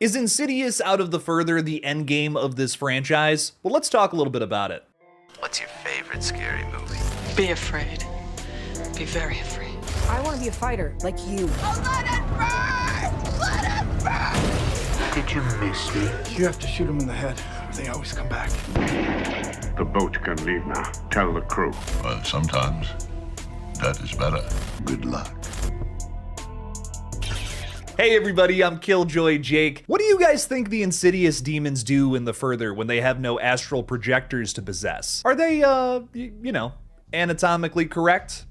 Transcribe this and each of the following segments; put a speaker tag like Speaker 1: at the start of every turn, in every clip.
Speaker 1: Is Insidious Out of the Further the endgame of this franchise? Well, let's talk a little bit about it.
Speaker 2: What's your favorite scary movie?
Speaker 3: Be afraid. Be very afraid.
Speaker 4: I want to be a fighter, like you.
Speaker 5: Oh, let it burn! Let it burn!
Speaker 6: Did you miss me?
Speaker 7: You have to shoot them in the head. They always come back.
Speaker 8: The boat can leave now. Tell the crew.
Speaker 9: But sometimes that is better.
Speaker 6: Good luck.
Speaker 1: Hey everybody, I'm KillJoy Jake. What do you guys think the Insidious demons do in the Further when they have no astral projectors to possess? Are they, anatomically correct?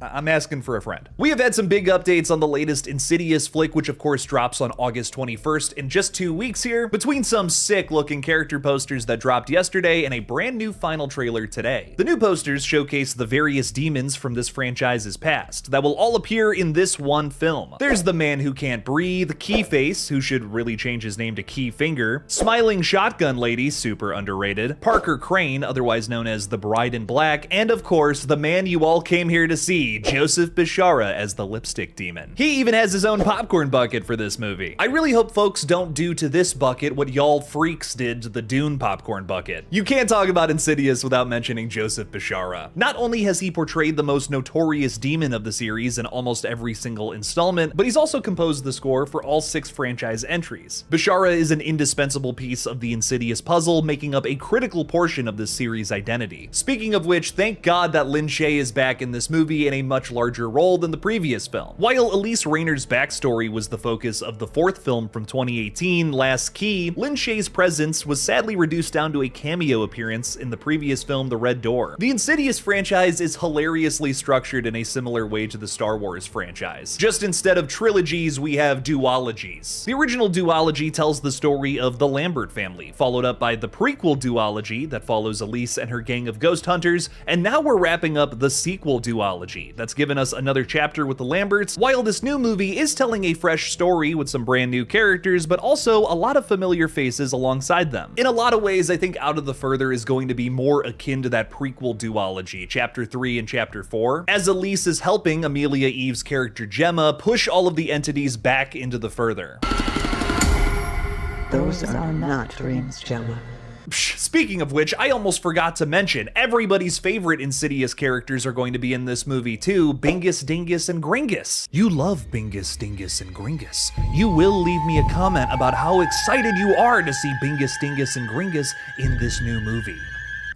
Speaker 1: I'm asking for a friend. We have had some big updates on the latest Insidious flick, which of course drops on August 21st in just 2 weeks here, between some sick looking character posters that dropped yesterday and a brand new final trailer today. The new posters showcase the various demons from this franchise's past that will all appear in this one film. There's the man who can't breathe, Keyface, who should really change his name to Keyfinger, Smiling Shotgun Lady, super underrated, Parker Crane, otherwise known as the Bride in Black, and of course, the man you all came here to see, Joseph Bishara as the lipstick demon. He even has his own popcorn bucket for this movie. I really hope folks don't do to this bucket what y'all freaks did to the Dune popcorn bucket. You can't talk about Insidious without mentioning Joseph Bishara. Not only has he portrayed the most notorious demon of the series in almost every single installment, but he's also composed the score for all 6 franchise entries. Bishara is an indispensable piece of the Insidious puzzle, making up a critical portion of this series' identity. Speaking of which, thank God that Lin Shaye is back in this movie in a much larger role than the previous film. While Elise Raynor's backstory was the focus of the 4th film from 2018, Last Key, Lin Shaye's presence was sadly reduced down to a cameo appearance in the previous film, The Red Door. The Insidious franchise is hilariously structured in a similar way to the Star Wars franchise. Just instead of trilogies, we have duologies. The original duology tells the story of the Lambert family, followed up by the prequel duology that follows Elise and her gang of ghost hunters, and now we're wrapping up the sequel duology that's given us another chapter with the Lamberts, while this new movie is telling a fresh story with some brand new characters, but also a lot of familiar faces alongside them. In a lot of ways, I think Out of the Further is going to be more akin to that prequel duology, Chapter 3 and Chapter 4, as Elise is helping Amelia Eve's character Gemma push all of the entities back into the Further.
Speaker 10: Those are not dreams, Gemma.
Speaker 1: Speaking of which, I almost forgot to mention, everybody's favorite Insidious characters are going to be in this movie too, Bingus, Dingus, and Gringus. You love Bingus, Dingus, and Gringus. You will leave me a comment about how excited you are to see Bingus, Dingus, and Gringus in this new movie.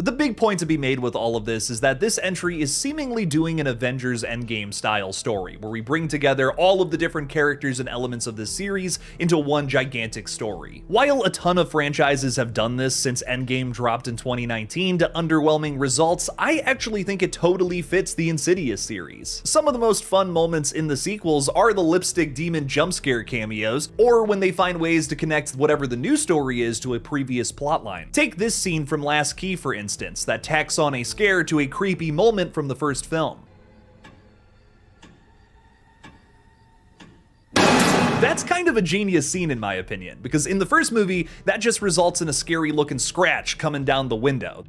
Speaker 1: The big point to be made with all of this is that this entry is seemingly doing an Avengers Endgame style story, where we bring together all of the different characters and elements of this series into one gigantic story. While a ton of franchises have done this since Endgame dropped in 2019 to underwhelming results, I actually think it totally fits the Insidious series. Some of the most fun moments in the sequels are the lipstick demon jump scare cameos, or when they find ways to connect whatever the new story is to a previous plotline. Take this scene from Last Key, for instance, that tacks on a scare to a creepy moment from the first film. That's kind of a genius scene in my opinion, because in the first movie, that just results in a scary looking scratch coming down the window.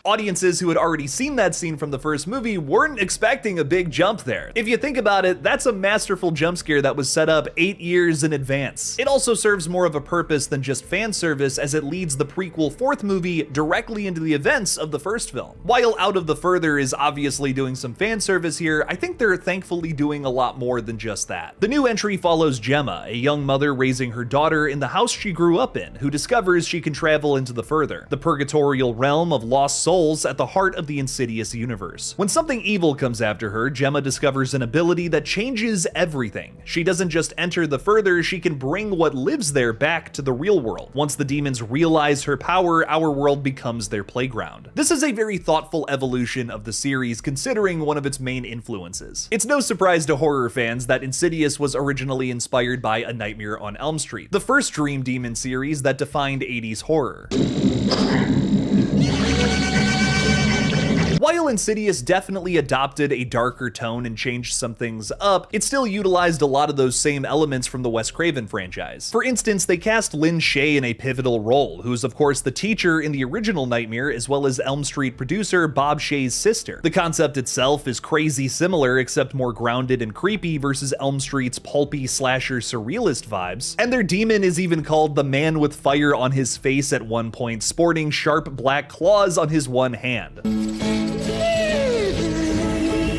Speaker 1: Audiences who had already seen that scene from the first movie weren't expecting a big jump there. If you think about it, that's a masterful jump scare that was set up 8 years in advance. It also serves more of a purpose than just fan service, as it leads the prequel 4th movie directly into the events of the first film. While Out of the Further is obviously doing some fan service here, I think they're thankfully doing a lot more than just that. The new entry follows Gemma, a young mother raising her daughter in the house she grew up in, who discovers she can travel into the Further, the purgatorial realm of lost souls at the heart of the Insidious universe. When something evil comes after her, Gemma discovers an ability that changes everything. She doesn't just enter the Further, she can bring what lives there back to the real world. Once the demons realize her power, our world becomes their playground. This is a very thoughtful evolution of the series, considering one of its main influences. It's no surprise to horror fans that Insidious was originally inspired by A Nightmare on Elm Street, the first Dream Demon series that defined 80s horror. While While Insidious definitely adopted a darker tone and changed some things up, it still utilized a lot of those same elements from the Wes Craven franchise. For instance, they cast Lynn Shay in a pivotal role, who's of course the teacher in the original Nightmare, as well as Elm Street producer Bob Shay's sister. The concept itself is crazy similar, except more grounded and creepy versus Elm Street's pulpy slasher surrealist vibes. And their demon is even called the Man with Fire on his face at one point, sporting sharp black claws on his one hand.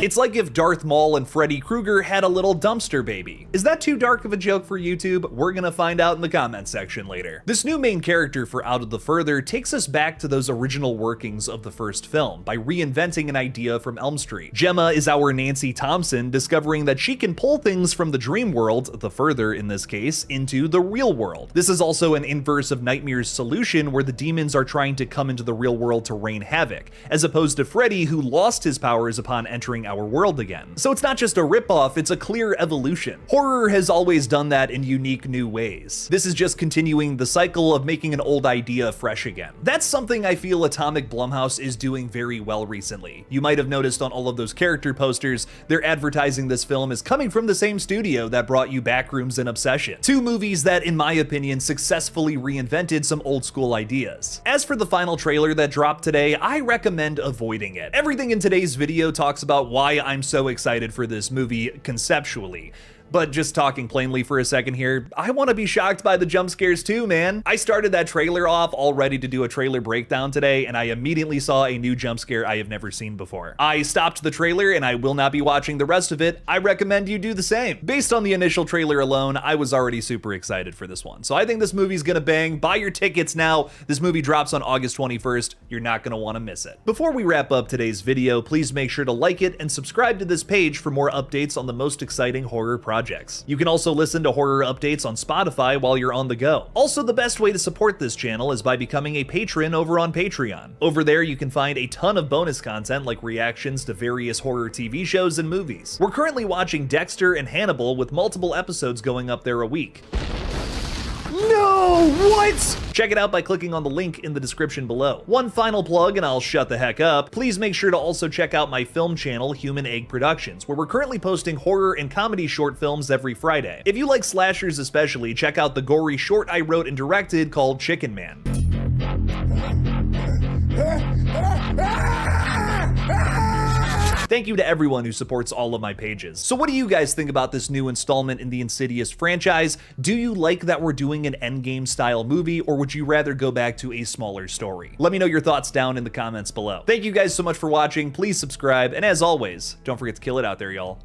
Speaker 1: It's like if Darth Maul and Freddy Krueger had a little dumpster baby. Is that too dark of a joke for YouTube? We're gonna find out in the comments section later. This new main character for Out of the Further takes us back to those original workings of the first film by reinventing an idea from Elm Street. Gemma is our Nancy Thompson, discovering that she can pull things from the dream world, the Further in this case, into the real world. This is also an inverse of Nightmare's solution, where the demons are trying to come into the real world to rain havoc, as opposed to Freddy, who lost his powers upon entering our world again. So it's not just a ripoff, it's a clear evolution. Horror has always done that in unique new ways. This is just continuing the cycle of making an old idea fresh again. That's something I feel Atomic Blumhouse is doing very well recently. You might have noticed on all of those character posters, they're advertising this film as coming from the same studio that brought you Backrooms and Obsession, two movies that, in my opinion, successfully reinvented some old school ideas. As for the final trailer that dropped today, I recommend avoiding it. Everything in today's video talks about why I'm so excited for this movie conceptually. But just talking plainly for a second here, I want to be shocked by the jump scares too, man. I started that trailer off all ready to do a trailer breakdown today, and I immediately saw a new jump scare I have never seen before. I stopped the trailer and I will not be watching the rest of it. I recommend you do the same. Based on the initial trailer alone, I was already super excited for this one. So I think this movie's gonna bang. Buy your tickets now. This movie drops on August 21st. You're not gonna want to miss it. Before we wrap up today's video, please make sure to like it and subscribe to this page for more updates on the most exciting horror projects. You can also listen to horror updates on Spotify while you're on the go. Also, the best way to support this channel is by becoming a patron over on Patreon. Over there, you can find a ton of bonus content like reactions to various horror TV shows and movies. We're currently watching Dexter and Hannibal, with multiple episodes going up there a week. No, what? Check it out by clicking on the link in the description below. One final plug and I'll shut the heck up. Please make sure to also check out my film channel, Human Egg Productions, where we're currently posting horror and comedy short films every Friday. If you like slashers especially, check out the gory short I wrote and directed called Chicken Man. Thank you to everyone who supports all of my pages. So what do you guys think about this new installment in the Insidious franchise? Do you like that we're doing an Endgame style movie, or would you rather go back to a smaller story? Let me know your thoughts down in the comments below. Thank you guys so much for watching. Please subscribe, and as always, don't forget to kill it out there, y'all.